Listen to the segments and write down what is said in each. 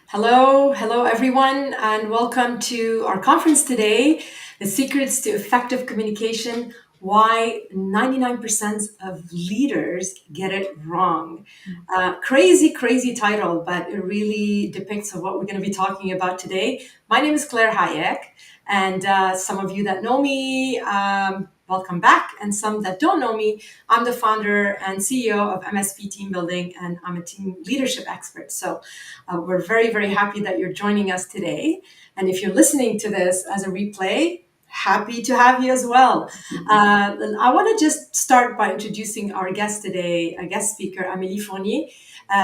Hello everyone, and welcome to our conference today, The Secrets to Effective Communication, Why 99% of Leaders Get It Wrong. Crazy title, but it really depicts of what we're going to be talking about today. My name is Claire Hayek, and some of you that know me, welcome back, and some that don't know me, I'm the founder and CEO of MSP Team Building, and I'm a team leadership expert. So we're very happy that you're joining us today. And if you're listening to this as a replay, happy to have you as well. I want to just start by introducing our guest today, a guest speaker, Amélie Fournier.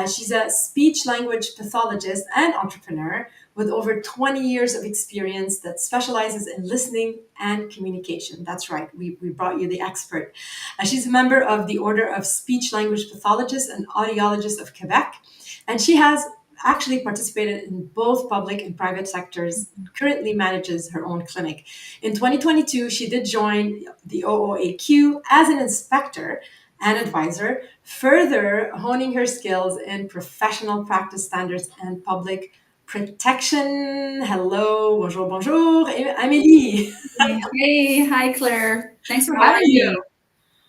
She's a speech language pathologist and entrepreneur with over 20 years of experience that specializes in listening and communication. That's right, we brought you the expert. She's a member of the Order of Speech Language Pathologists and Audiologists of Quebec, and she has actually participated in both public and private sectors, currently manages her own clinic. In 2022, she did join the OOAQ as an inspector and advisor, further honing her skills in professional practice standards and public protection. Hello, bonjour, Amélie. Hey, hi Claire. Thanks for How are having you? me.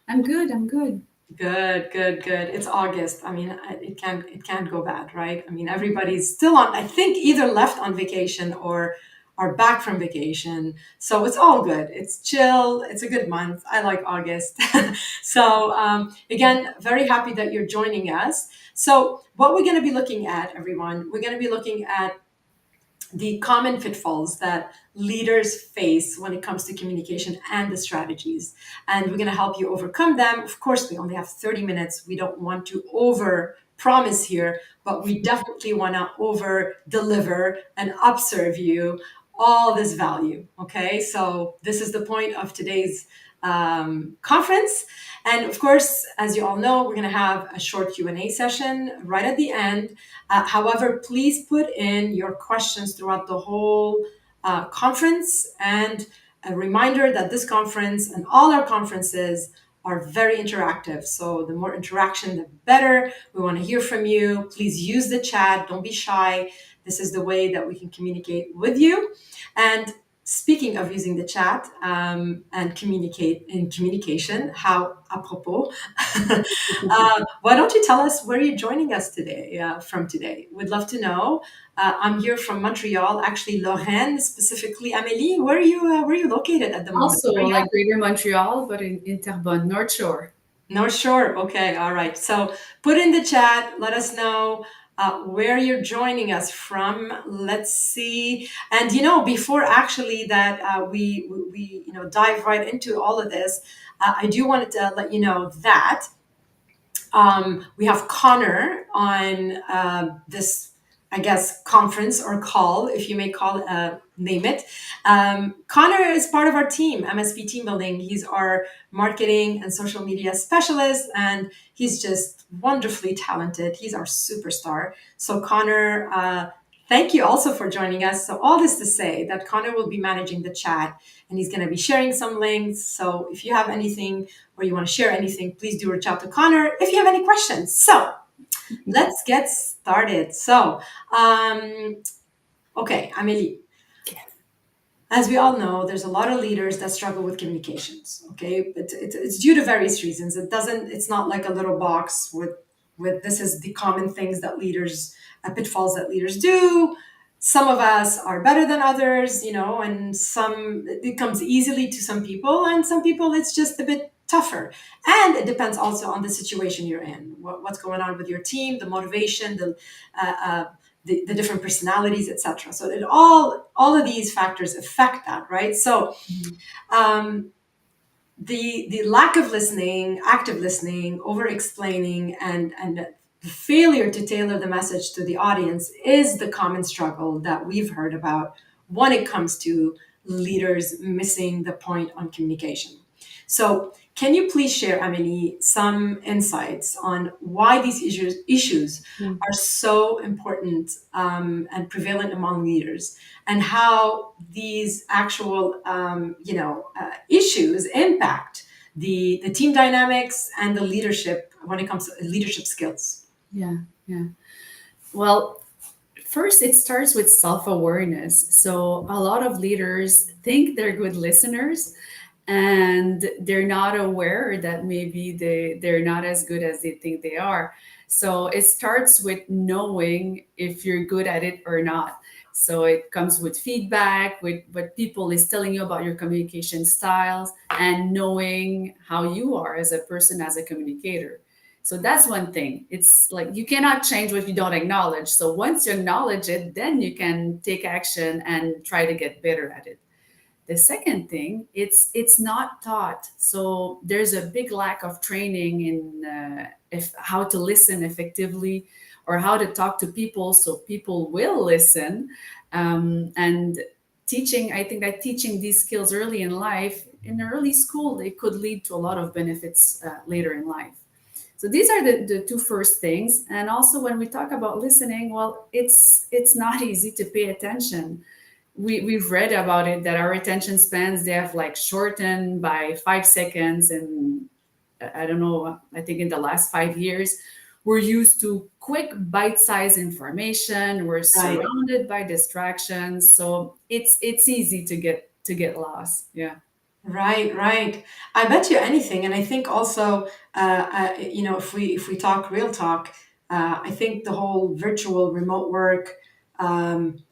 I'm good. I'm good. Good. It's August. I mean, it can't go bad, right? I mean, everybody's still on, I think, either left on vacation or are back from vacation. So it's all good. It's chill. It's a good month. I like August. So again, very happy that you're joining us. So what we're going to be looking at, everyone, we're going to be looking at the common pitfalls that leaders face when it comes to communication and the strategies. And we're going to help you overcome them. Of course, we only have 30 minutes. We don't want to over promise here, but we definitely want to over deliver and upserve you all this value. Okay, so this is the point of today's conference. And of course, as you all know, we're going to have a short Q&A session right at the end. However, please put in your questions throughout the whole conference. And a reminder that this conference and all our conferences are very interactive. So the more interaction, the better. We want to hear from you. Please use the chat. Don't be shy. This is the way that we can communicate with you. And speaking of using the chat and communicate in communication, how apropos, why don't you tell us where you're joining us today from today? We'd love to know. I'm here from Montreal, actually Lorraine specifically. Amélie, where are you located at the moment? Also, Where are you like at? Greater Montreal, but in Terrebonne, North Shore. North Shore. Okay, all right. So put in the chat. Let us know where you're joining us from. Let's see. And before actually that we dive right into all of this, I do want to let you know that we have Connor on this, I guess, conference or call, if you may call it, name it. Connor is part of our team, MSP Team Building. He's our marketing and social media specialist, and he's just wonderfully talented. He's our superstar. So, Connor, thank you also for joining us. So, all this to say that Connor will be managing the chat, and he's going to be sharing some links. So, if you have anything or you want to share anything, please do reach out to Connor if you have any questions. So let's get started. So, okay, Amélie, as we all know, there's a lot of leaders that struggle with communications. Okay, it's due to various reasons. It's not like a little box with this is the common things that leaders, pitfalls that leaders do. Some of us are better than others, and some it comes easily to some people, and some people it's just a bit tougher. And it depends also on the situation you're in, what's going on with your team, the motivation, uh, uh, the different personalities, etc. So it all of these factors affect that, right? So um, the lack of listening, active listening, over explaining, and the failure to tailor the message to the audience is the common struggle that we've heard about when it comes to leaders missing the point on communication. So, can you please share, Amélie, some insights on why these issues Mm. are so important and prevalent among leaders, and how these actual, issues impact the team dynamics and the leadership when it comes to leadership skills? Yeah, yeah. Well, First, it starts with self awareness. So, a lot of leaders think they're good listeners and they're not aware that maybe they're not as good as they think they are. So, it starts with knowing if you're good at it or not. So, it comes with feedback, with what people is telling you about your communication styles, and knowing how you are as a person, as a communicator. So that's one thing. It's like you cannot change what you don't acknowledge. So once you acknowledge it, then you can take action and try to get better at it. The second thing, it's not taught. So there's a big lack of training in if how to listen effectively or how to talk to people so people will listen. And teaching, I think that teaching these skills early in life, in early school, they could lead to a lot of benefits later in life. So these are the two first things. And also when we talk about listening, well, it's not easy to pay attention. We've read about it that our attention spans they have like shortened by 5 seconds. And I don't know, I think in the last 5 years, we're used to quick bite-sized information. We're Right. surrounded by distractions. So it's easy to get lost. Yeah. Right, right. I bet you anything, and I think also, if we talk real talk, I think the whole virtual remote work kind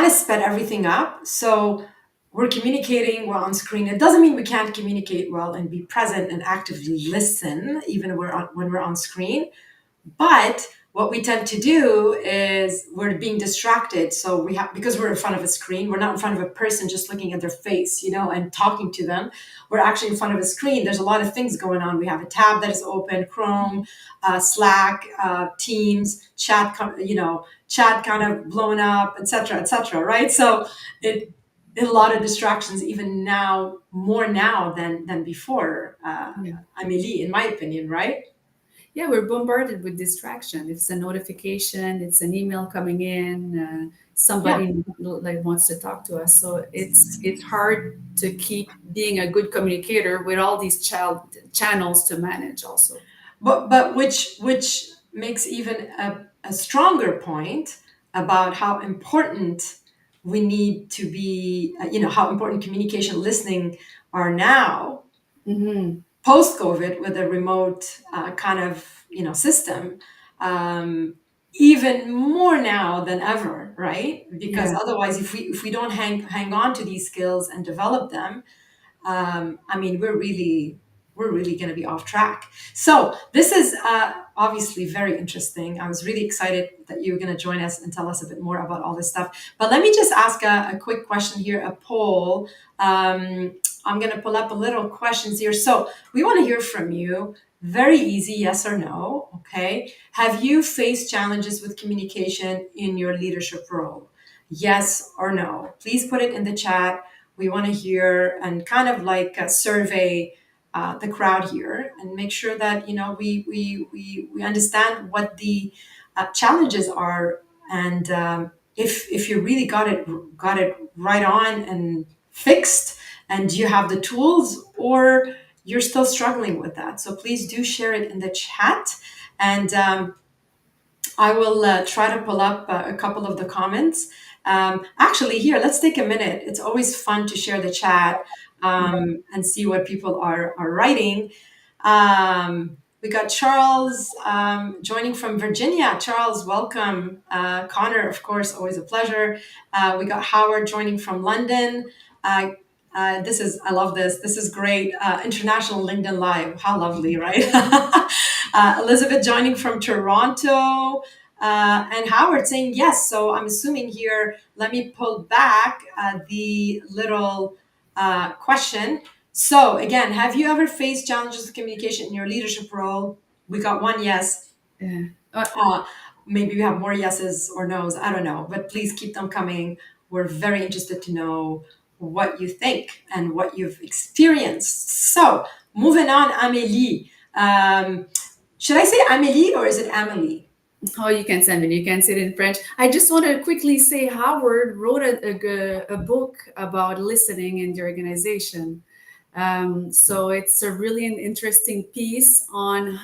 of sped everything up. So we're communicating, we're on screen. It doesn't mean we can't communicate well and be present and actively listen, even when we're on screen. But what we tend to do is we're being distracted. So we have, because we're in front of a screen, we're not in front of a person just looking at their face, and talking to them. We're actually in front of a screen. There's a lot of things going on. We have a tab that is open, Chrome, Slack, Teams, chat kind of blown up, et cetera, right? So it, a lot of distractions, even now, more now than before, Yeah. Amelie, in my opinion, right? Yeah, we're bombarded with distraction. If it's a notification, it's an email coming in, Yeah. somebody like wants to talk to us. So it's hard to keep being a good communicator with all these channels to manage. Also, But which makes even a stronger point about how important we need to be, how important communication, listening are now hmm post COVID with a remote kind of system. Um, Even more now than ever, right? Because yeah, otherwise, if we don't hang on to these skills and develop them, I mean, we're really going to be off track. So this is obviously very interesting. I was really excited that you were going to join us and tell us a bit more about all this stuff. But let me just ask a quick question here, a poll. I'm going to pull up a little questions here. So we want to hear from you. Very easy, yes or no. Okay. Have you faced challenges with communication in your leadership role? Yes or no? Please put it in the chat. We want to hear and kind of like survey the crowd here and make sure that we understand what the challenges are, and if you really got it right on and fixed, and you have the tools, or you're still struggling with that. So please do share it in the chat, and I will try to pull up a couple of the comments. Actually, here, let's take a minute. It's always fun to share the chat and see what people are writing. We got Charles joining from Virginia. Charles, welcome. Connor, of course, always a pleasure. We got Howard joining from London. Uh, I love this. This is great. International LinkedIn Live. How lovely, right? Elizabeth joining from Toronto. And Howard saying yes. So I'm assuming here, let me pull back the little question. So again, have you ever faced challenges with communication in your leadership role? We got one yes. yeah. Uh, Maybe we have more yeses or nos. I don't know, but please keep them coming. We're very interested to know what you think and what you've experienced. So moving on, Amélie. Should I say Amélie or is it Amélie? Oh, you can send me. You can say it in French. I just want to quickly say Howard wrote a book about listening in the organization. So it's a really an interesting piece on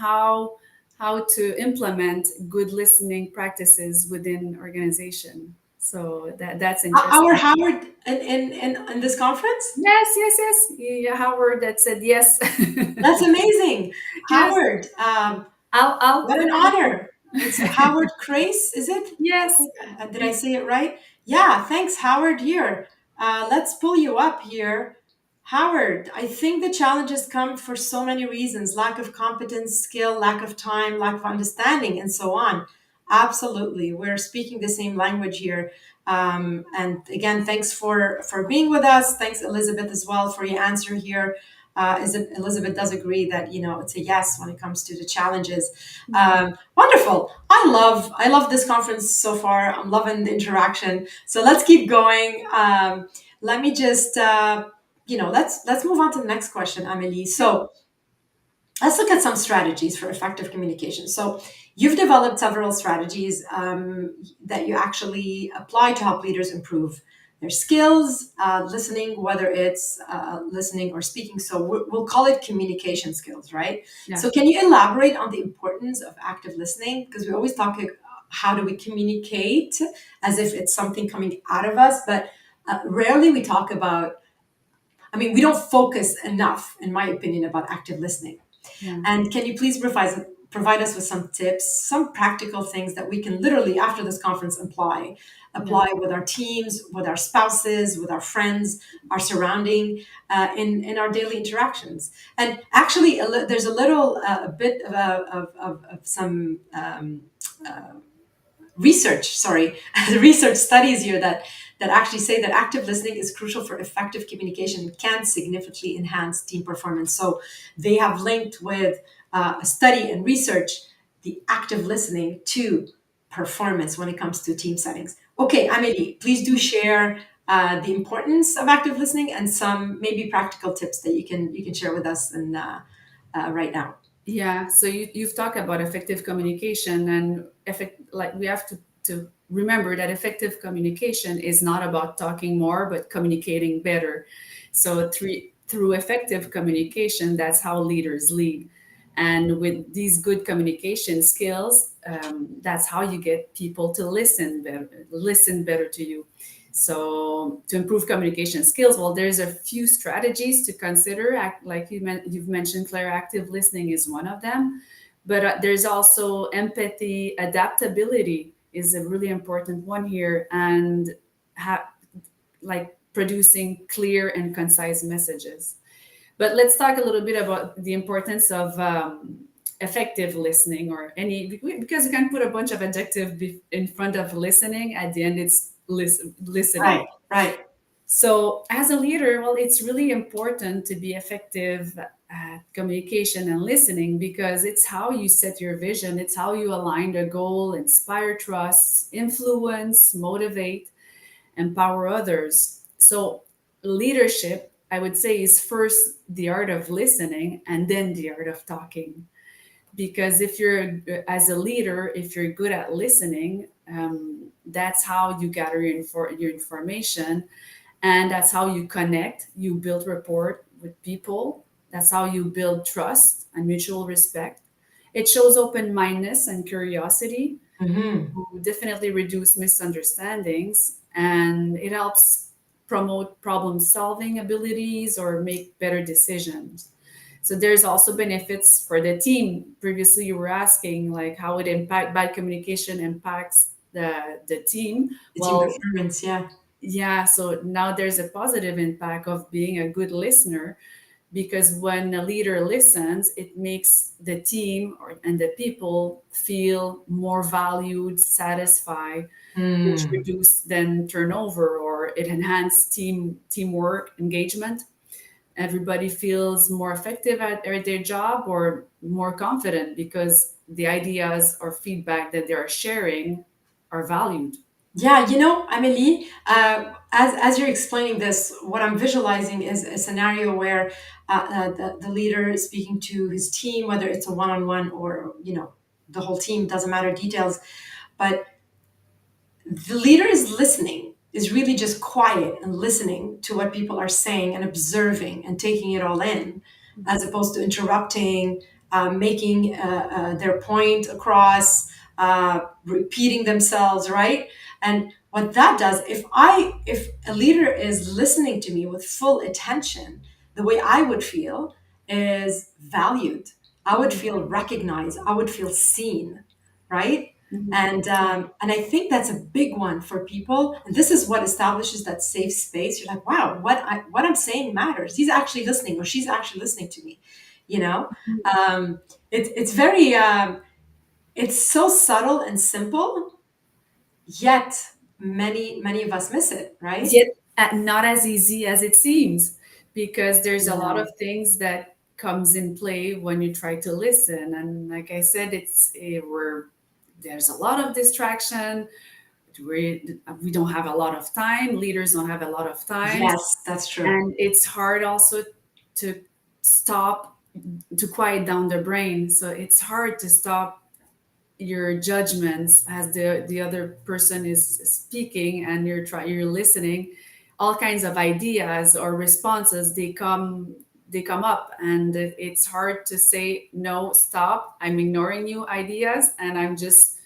how to implement good listening practices within organization. So that's Our interesting. Howard in this conference? Yes, yes, yes. Yeah, Howard that said yes. That's amazing. Yes, Howard, I'll what put an it. honor. It's Howard Crace, is it? I Yes. think, did I say it right? Yeah, thanks, Howard. Here, let's pull you up here. Howard, I think the challenges come for so many reasons: lack of competence, skill, lack of time, lack of understanding, and so on. Absolutely. We're speaking the same language here. And again, thanks for being with us. Thanks, Elizabeth, as well, for your answer here. Elizabeth does agree that it's a yes when it comes to the challenges. Mhm. Wonderful. I love this conference so far. I'm loving the interaction. So let's keep going. Let me just let's move on to the next question, Amelie. Sure. So let's look at some strategies for effective communication. So you've developed several strategies that you actually apply to help leaders improve their skills, listening, whether it's listening or speaking. So we'll call it communication skills, right? Yeah. So can you elaborate on the importance of active listening? Because we always talk how do we communicate as if it's something coming out of us, but rarely we talk about, I mean, we don't focus enough, in my opinion, about active listening. Yeah. And can you please provide us with some tips, some practical things that we can literally, after this conference, Yeah. apply with our teams, with our spouses, with our friends, our surrounding, in our daily interactions? And actually, there's a bit of some research, sorry, the research studies here that actually say that active listening is crucial for effective communication and can significantly enhance team performance. So they have linked with a study and research the active listening to performance when it comes to team settings. Okay, Amelie, please do share the importance of active listening and some maybe practical tips that you can share with us and right now. Yeah, so you've talked about effective communication and like we have to remember that effective communication is not about talking more, but communicating better. So through effective communication, that's how leaders lead. And with these good communication skills, that's how you get people to listen better to you. So to improve communication skills, well, there's a few strategies to consider. Like you've mentioned, Claire, active listening is one of them. But there's also empathy, adaptability is a really important one here, and ha- like producing clear and concise messages. But let's talk a little bit about the importance of effective listening or any, because you can put a bunch of adjective in front of listening. At the end, it's listening. Right, right. So, as a leader, well, it's really important to be effective at communication and listening because it's how you set your vision, it's how you align the goal, inspire trust, influence, motivate, empower others. So, leadership, I would say, is first the art of listening and then the art of talking. Because if you're, as a leader, if you're good at listening, that's how you gather your information, and that's how you connect, you build rapport with people. That's how you build trust and mutual respect. It shows open-mindedness and curiosity, Hmm. to definitely reduce misunderstandings, and it helps promote problem solving abilities or make better decisions. So there's also benefits for the team. Previously you were asking like how it impact bad communication impacts the team. The team Well, performance, yeah. yeah, so now there's a positive impact of being a good listener, because when a leader listens, it makes the team and the people feel more valued, satisfied, which Mm. reduce then turnover, or it enhance teamwork engagement. Everybody feels more effective at their job or more confident because the ideas or feedback that they are sharing are valued. Yeah, Amelie, as you're explaining this, what I'm visualizing is a scenario where the leader is speaking to his team, whether it's a one-on-one or the whole team, doesn't matter details, but the leader is listening, is really just quiet and listening to what people are saying and observing and taking it all in, as opposed to interrupting. making their point across, repeating themselves, right? And what that does, if a leader is listening to me with full attention, the way I would feel is valued. I would feel recognized. I would feel seen, right? Mhm. And I think that's a big one for people. And this is what establishes that safe space. You're like, wow, what I'm saying matters. He's actually listening, or she's actually listening to me. You know, um, it's very it's so subtle and simple, yet many of us miss it, right? Yet not as easy as it seems, because there's a lot of No. things that comes in play when you try to listen. And like I said, it's we're there's a lot of distraction. We don't have a lot of time. Leaders don't have a lot of time, Yes, that's true. and it's hard also to stop, to quiet down the brain. So it's hard to stop your judgments as the other person is speaking, and you're listening. All kinds of ideas or responses, they come up, and it's hard to say no, stop, I'm ignoring you ideas, and I'm just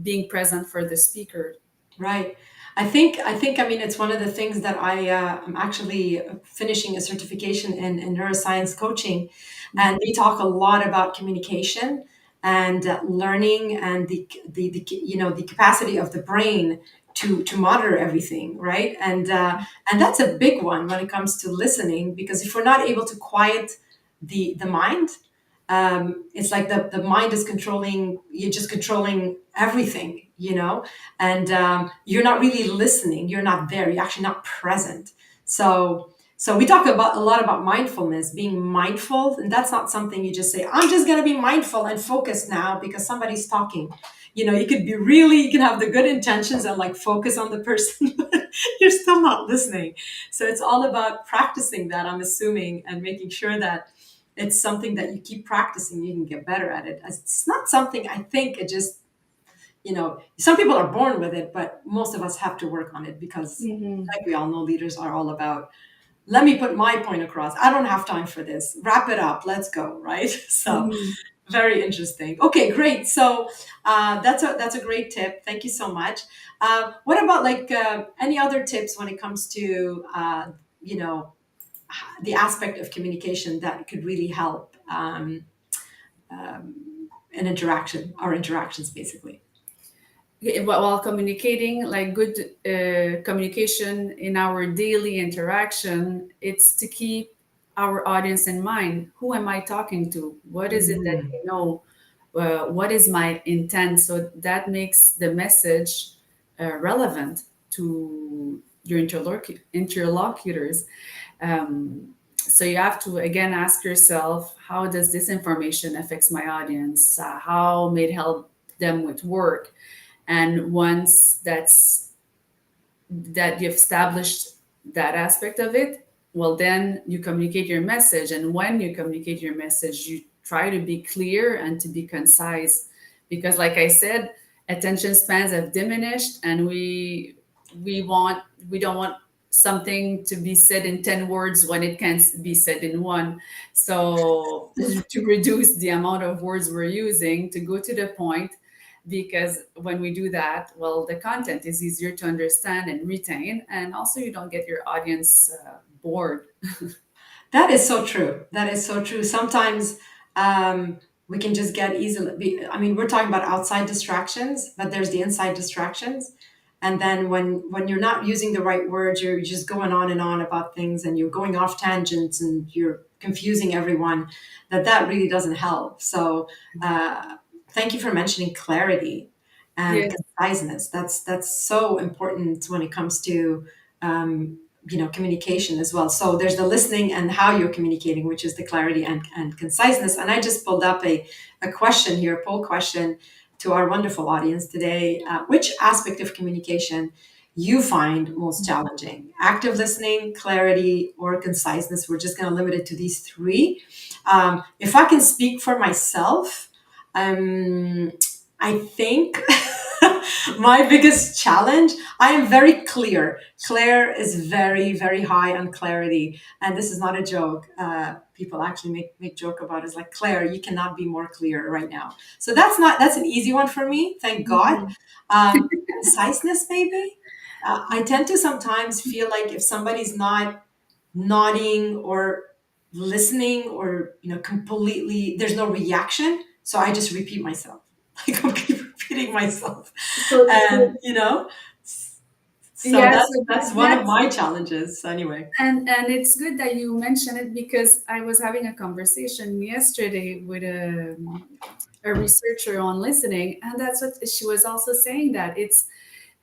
being present for the speaker. Right. I mean, it's one of the things that I'm actually finishing a certification in neuroscience coaching, and Mhm. we talk a lot about communication and learning, and the the capacity of the brain to monitor everything, right? And that's a big one when it comes to listening, because if we're not able to quiet the mind, it's like the mind is controlling, you're just controlling everything, and you're not really listening, you're not there, you're actually not present. So we talk about a lot about mindfulness, being mindful, and that's not something you just say, I'm just going to be mindful and focus now because somebody's talking. You could be really, you can have the good intentions and like focus on the person, but you're still not listening. So it's all about practicing that, I'm assuming, and making sure that it's something that you keep practicing, you can get better at it. As it's not something, I think it just, some people are born with it, but most of us have to work on it, because Mhm. like we all know, leaders are all about, let me put my point across, I don't have time for this, wrap it up, let's go, right? So Mhm. very interesting. Okay, great. So that's a great tip, thank you so much. What about like any other tips when it comes to you know the aspect of communication that could really help an interaction, our interactions, basically? Yeah, while communicating, like good communication in our daily interaction, it's to keep our audience in mind. Who am I talking to? What is it that they know? What is my intent? So that makes the message relevant to your interlocutors. So you have to again ask yourself, how does this information affects my audience? How may it help them with work? And once that you've established that aspect of it, well, then you communicate your message. And when you communicate your message, you try to be clear and to be concise, because like I said, attention spans have diminished, and we don't want something to be said in 10 words when it can be said in one. So to reduce the amount of words we're using, to go to the point, because when we do that, well, the content is easier to understand and retain, and also you don't get your audience bored. That is so true. That is so true. Sometimes we can just get I mean, we're talking about outside distractions, but there's the inside distractions. And then when you're not using the right words, you're just going on and on about things, and you're going off tangents, and you're confusing everyone. That really doesn't help. So thank you for mentioning clarity and Yes. conciseness. That's so important when it comes to communication as well. So there's the listening and how you're communicating, which is the clarity and conciseness. And I just pulled up a question here, a poll question to our wonderful audience today. Which aspect of communication you find most challenging? Active listening, clarity, or conciseness? We're just going to limit it to these three. If I can speak for myself, um, I think My biggest challenge, I am very clear. Claire is very, very high on clarity. And this is not a joke. People actually make joke about it. It's like, Claire, you cannot be more clear right now. So that's an easy one for me. Thank God. Mhm. Conciseness, maybe. I tend to sometimes feel like if somebody's not nodding or listening or completely, there's no reaction, so I just repeat myself. Like I keep repeating myself. And so Yeah, that's one of that's my challenges anyway. and it's good that you mention it because I was having a conversation yesterday with a researcher on listening, and that's what she was also saying, that it's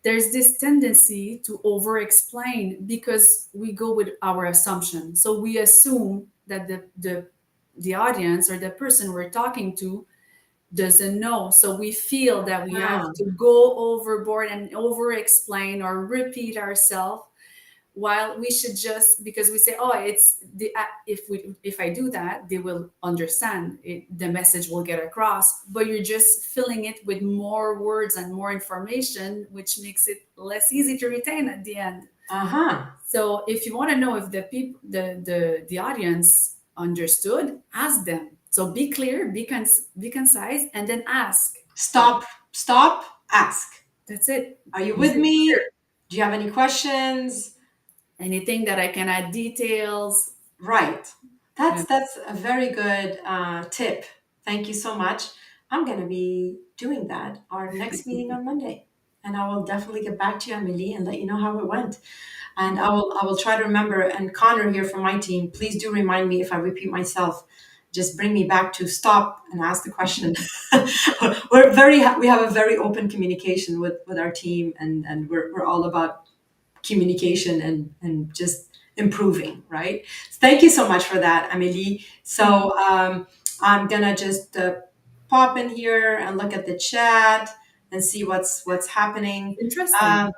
there's this tendency to over explain because we go with our assumption. So we assume that the audience or the person we're talking to doesn't know. So we feel that we have Ah, to go overboard and over explain or repeat ourselves, while we should just, because we say, oh, it's the if I do that, they will understand it, the message will get across, but you're just filling it with more words and more information, which makes it less easy to retain at the end. uh-huh. So if you want to know if the people the audience understood, ask them. So be clear, be concise, and then ask. Stop, stop, ask. That's it. Are you Be with me? clear. Do you have any questions? Anything that I can add details. Right. Yeah. That's a very good tip. Thank you so much. I'm going to be doing that our next meeting on Monday, and I will definitely get back to you, Amelie, and let you know how it went. And I will try to remember. And Connor here from my team, please do remind me if I repeat myself. Just bring me back to stop and ask the question. We have a very open communication with our team, and we're all about communication and just improving, right? So thank you so much for that, Amelie. So I'm gonna just pop in here and look at the chat and see what's happening. Interesting. Um,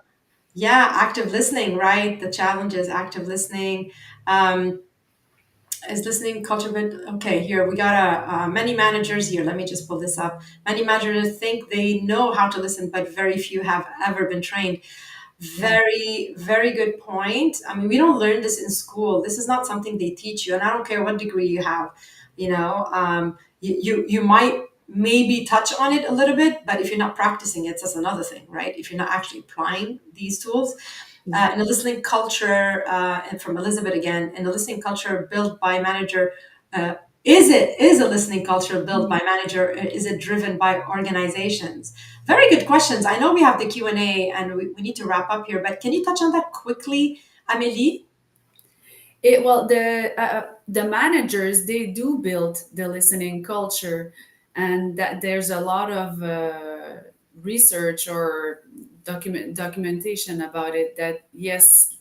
yeah, active listening, right? The challenge is active listening. Um, is listening culture good? Okay, here we got many managers here. Let me just pull this up. Many managers think they know how to listen, but very few have ever been trained. Very, very good point. I mean, we don't learn this in school. This is not something they teach you, and I don't care what degree you have. You might maybe touch on it a little bit, but if you're not practicing it, that's another thing, right? If you're not actually applying these tools, in a listening culture, and from Elizabeth again, in a listening culture built by manager, uh, is a listening culture built by manager? Is it driven by organizations? Very good questions. I know we have the Q&A and we need to wrap up here, but can you touch on that quickly, Amélie? Well, the managers, they do build the listening culture, and that there's a lot of research or documentation about it, that yes,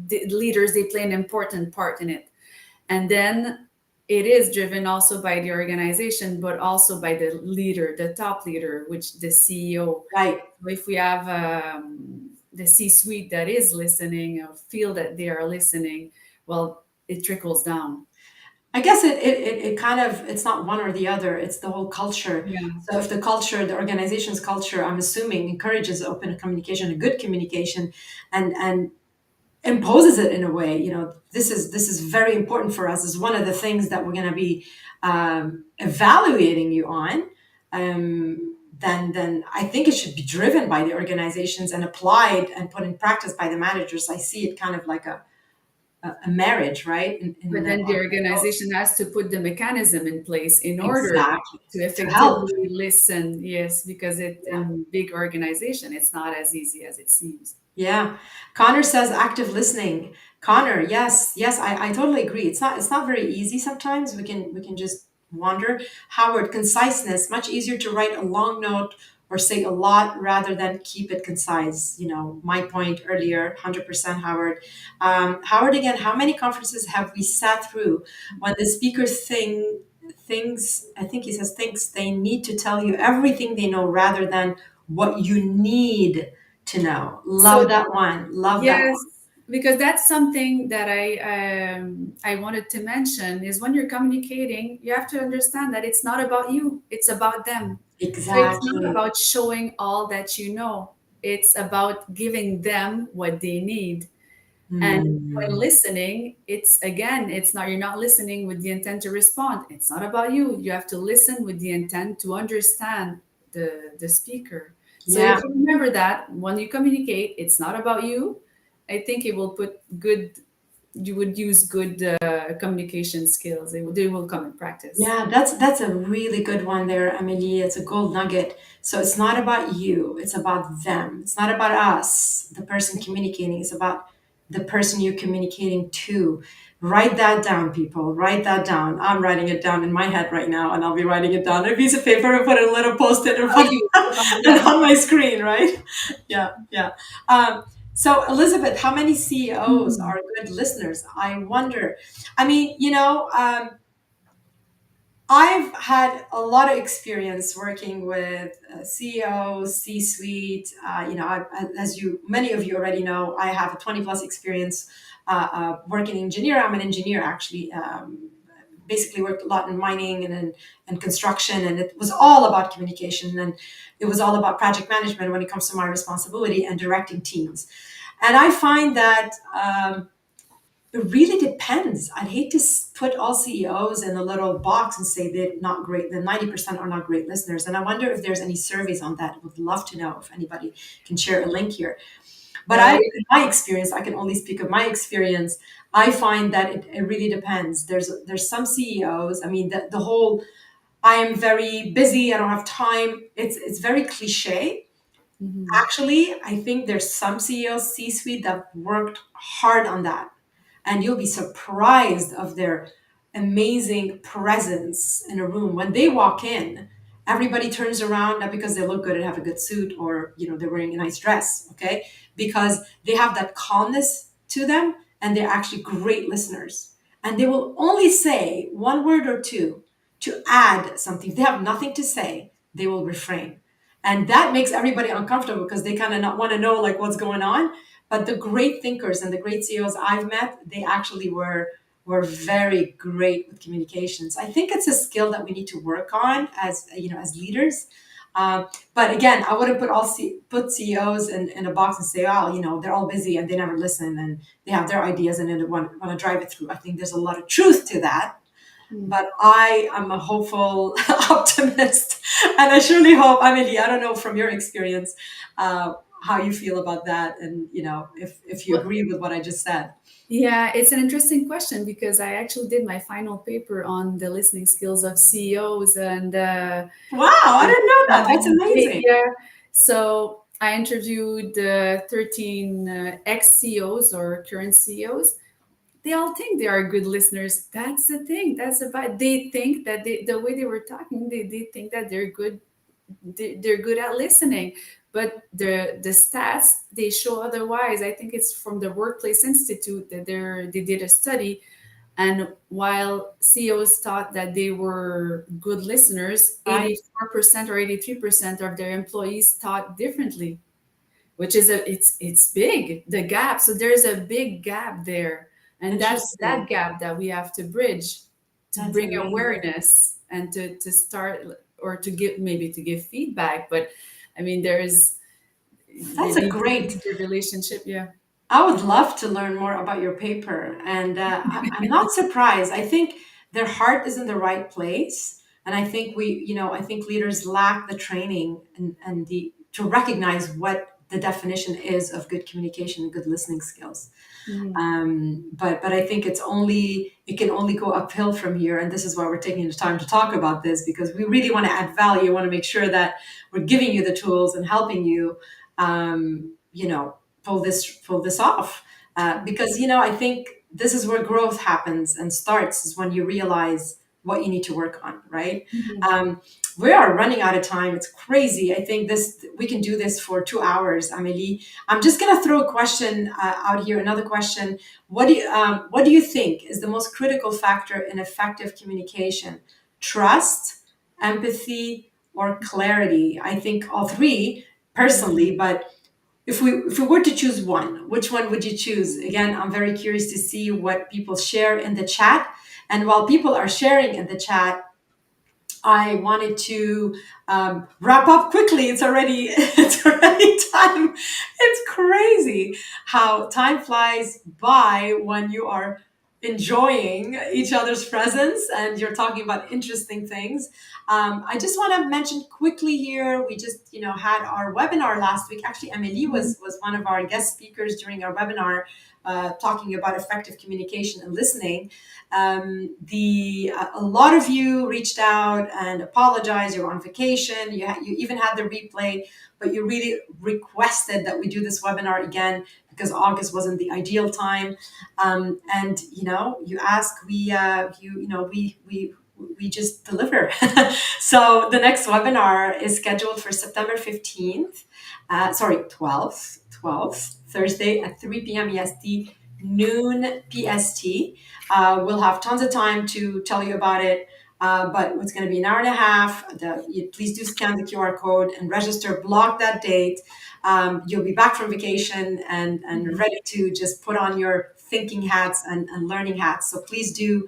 the leaders, they play an important part in it. And then it is driven also by the organization, but also by the leader, the top leader, which the CEO. Right. If we have the C-suite that is listening or feel that they are listening, well, it trickles down. I guess it kind of, it's not one or the other, it's the whole culture. Yeah. So if the culture, the organization's culture, I'm assuming encourages open communication, a good communication, and imposes it in a way, this is very important for us, is one of the things that we're going to be evaluating you on. Then I think it should be driven by the organizations and applied and put in practice by the managers. I see it kind of like a marriage, right? But then the organization has to put the mechanism in place in order Exactly, to to help. effectively listen. Yes, because it Yeah. in big organization, it's not as easy as it seems. Yeah. Connor says active listening. Connor, yes, yes, I totally agree. It's not very easy sometimes. We can just wander. Howard, conciseness, much easier to write a long note or say a lot rather than keep it concise. My point earlier, 100% Howard. Howard again, how many conferences have we sat through when the speaker thinks, I think he says thinks they need to tell you everything they know rather than what you need to know. Love So that one. Love that yes, one. because that's something that I wanted to mention is when you're communicating, you have to understand that it's not about you, it's about them. So it's not Exactly. about showing all that you know. It's about giving them what they need. And when Hmm. listening, it's again, it's not, you're not listening with the intent to respond. It's not about you. You have to listen with the intent to understand the speaker. So Yeah. if you remember that when you communicate, it's not about you. I think it will put good, you would use good communication skills. They will come in practice. Yeah, that's a really good one there, Amelie. It's a gold nugget. So it's not about you, it's about them. It's not about us, the person communicating. It's about the person you're communicating to. Write that down, people. Write that down. I'm writing it down in my head right now, and I'll be writing it down on a piece of paper and put a little post-it in I'll front use, and yeah. on my screen, right? Yeah, yeah. So Elizabeth, how many CEOs Mhm. are good listeners? I wonder. I mean, I've had a lot of experience working with CEOs, C-suite. As many of you already know, I have a 20 plus experience working engineer. I'm an engineer actually. Basically worked a lot in mining and construction, and it was all about communication, and it was all about project management when it comes to my responsibility and directing teams. And I find that. It really depends. I'd hate to put all CEOs in a little box and say they're not great. The 90% are not great listeners. And I wonder if there's any surveys on that. Would love to know if anybody can share a link here. But Yeah, in my experience, I can only speak of my experience. I find that it really depends. There's some CEOs. I mean, the whole I am very busy. I don't have time. It's very cliche. mhm. Actually, I think there's some CEOs, C-suite that worked hard on that, and you'll be surprised of their amazing presence in a room when they walk in. Everybody turns around, not because they look good and have a good suit, or they're wearing a nice dress, okay, because they have that calmness to them, and they're actually great listeners, and they will only say one word or two to add something. If they have nothing to say, they will refrain, and that makes everybody uncomfortable because they kind of not want to know like what's going on. But the great thinkers and the great CEOs I've met, they actually were very great with communications. I think it's a skill that we need to work on as leaders. But again, I wouldn't put CEOs in a box and say, oh, they're all busy and they never listen and they have their ideas and they want to drive it through. I think there's a lot of truth to that, Mm. but I am a hopeful optimist, and I surely hope, Amelie. I don't know from your experience how you feel about that, and if you Well, agree with what I just said. yeah, it's an interesting question because I actually did my final paper on the listening skills of CEOs and Wow, I didn't know that. That's communicate. amazing. Yeah. So I interviewed 13 ex-CEOs or current CEOs. They all think they are good listeners. That's the thing. That's about, they think that the way they were talking, they think that they're good at listening, but the stats, they show otherwise. I think it's from the Workplace Institute that they did a study, and while CEOs thought that they were good listeners, Right. 84% or 83% of their employees thought differently, which is it's big, the gap. So there's a big gap there, and that's that Interesting. gap that we have to bridge, to That's bring amazing. awareness and to start, or to give, maybe to give feedback. But I mean, there's, That's you a need to great. build the relationship. Yeah. I would love to learn more about your paper, and I'm not surprised. I think their heart is in the right place, and I think I think leaders lack the training and the to recognize what the definition is of good communication and good listening skills. Mhm. But I think it can only go uphill from here, and this is why we're taking the time to talk about this, because we really want to add value. Want to make sure that we're giving you the tools and helping you, pull this off. Because I think this is where growth happens and starts, is when you realize what you need to work on, right? Mhm. Um, we are running out of time. It's crazy. I think this we can do this for 2 hours, Amelie. I'm just going to throw a question out here. Another question. What do you think is the most critical factor in effective communication? Trust, empathy, or clarity? I think all three Mhm. personally, but if we were to choose one, which one would you choose? Again, I'm very curious to see what people share in the chat. And while people are sharing in the chat, I wanted to wrap up quickly. It's already it's already time. It's crazy how time flies by when you are enjoying each other's presence and you're talking about interesting things. I just want to mention quickly here. We just had our webinar last week. Actually, Amelie was one of our guest speakers during our webinar, talking about effective communication and listening. The A lot of you reached out and apologized. You were on vacation. You even had the replay, but you really requested that we do this webinar again because August wasn't the ideal time. And you ask, we just deliver. So the next webinar is scheduled for September 15th. Sorry, 12th, Thursday at 3 p.m. EST, noon PST. We'll have tons of time to tell you about it. But it's going to be an hour and a half. Please do scan the QR code and register. Block that date. You'll be back from vacation and ready to just put on your thinking hats and learning hats. So please do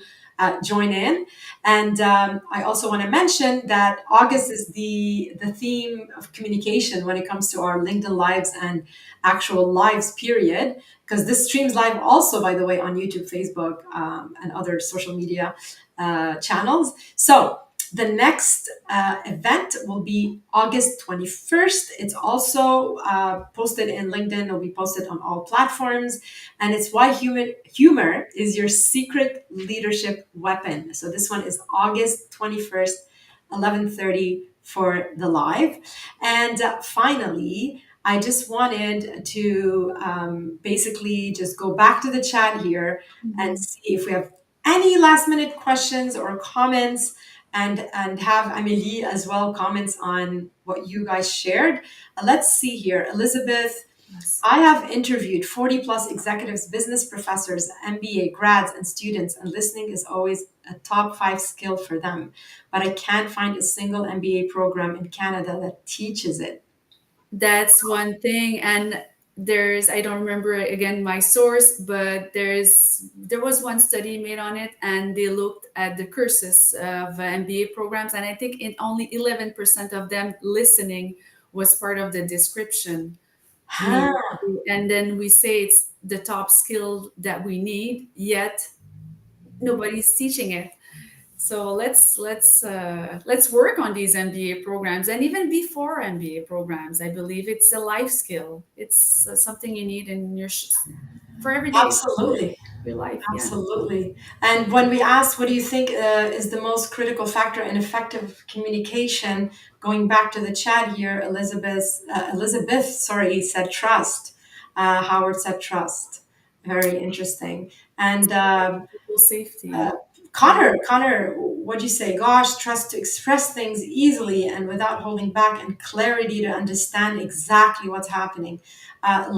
join in. And I also want to mention that August is the theme of communication when it comes to our LinkedIn lives and actual lives, period. Because this streams live also, by the way, on YouTube, Facebook, and other social media channels. So the next event will be August 21st. It's also posted in LinkedIn. It'll be posted on all platforms. And it's why humor is your secret leadership weapon. So this one is August 21st, 11:30 for the live. And finally, I just wanted to basically just go back to the chat here and see if we have any last minute questions or comments, and have Amelie as well comments on what you guys shared. Let's see here. Elizabeth, Yes. I have interviewed 40 plus executives, business professors, MBA grads, and students, and listening is always a top 5 skill for them. But I can't find a single MBA program in Canada that teaches it. That's one thing. And I don't remember again my source, but there was one study made on it, and they looked at the courses of MBA programs, and I think in only 11% of them, listening was part of the description. We Huh. and then we say it's the top skill that we need, yet nobody's teaching it. So let's work on these MBA programs, and even before MBA programs. I believe it's a life skill. It's something you need in for every day Absolutely. your life. Yeah. Absolutely. And when we asked, what do you think is the most critical factor in effective communication? Going back to the chat here, Elizabeth, sorry, said trust. Howard said trust. Very interesting. And People uh, safety. Yeah. Connor, what'd you say? Gosh, trust to express things easily and without holding back, and clarity to understand exactly what's happening.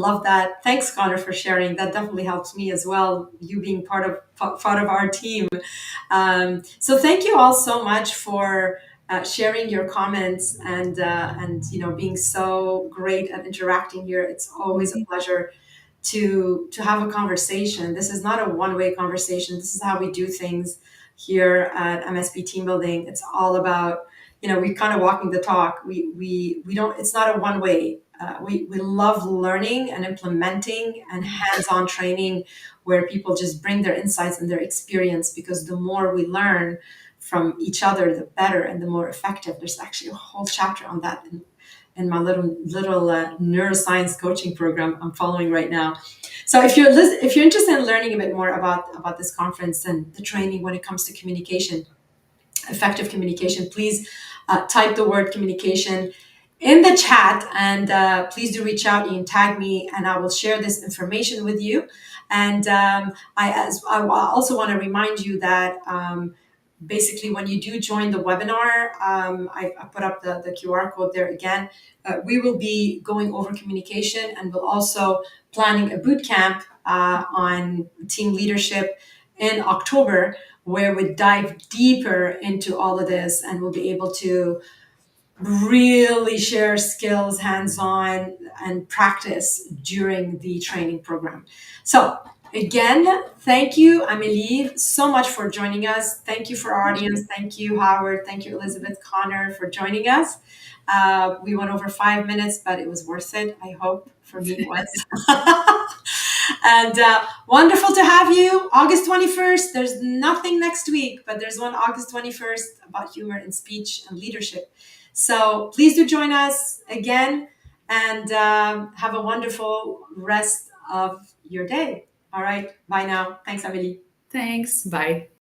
Love that. Thanks, Connor, for sharing. That definitely helps me as well. You being part of our team. So thank you all so much for sharing your comments and being so great at interacting here. It's always a Mhm. pleasure to have a conversation. This is not a one-way conversation. This is how we do things here at MSP Team Building. It's all about, we kind of walking the talk. We don't. It's not a one-way. We love learning and implementing and hands-on training where people just bring their insights and their experience, because the more we learn from each other, the better and the more effective. There's actually a whole chapter on that in my little neuroscience coaching program I'm following right now. So if you're interested in learning a bit more about this conference and the training when it comes to communication, effective communication, please type the word communication in the chat, and please do reach out. You can tag me and I will share this information with you. And I also want to remind you that basically when you do join the webinar, I put up the QR code there again. We will be going over communication, and we'll also planning a boot camp on team leadership in October, where we dive deeper into all of this, and we'll be able to really share skills hands on and practice during the training program. So Again, thank you, Amelie, so much for joining us. Thank you for our audience. Pleasure. Thank you, Howard. Thank you, Elizabeth Connor, for joining us. We went over 5 minutes, but it was worth it. I hope for me it was. And wonderful to have you. August 21st, there's nothing next week, but there's one August 21st about humor in speech and leadership. So please do join us again and have a wonderful rest of your day. All right. Bye now. Thanks, Amelie. Thanks. Bye.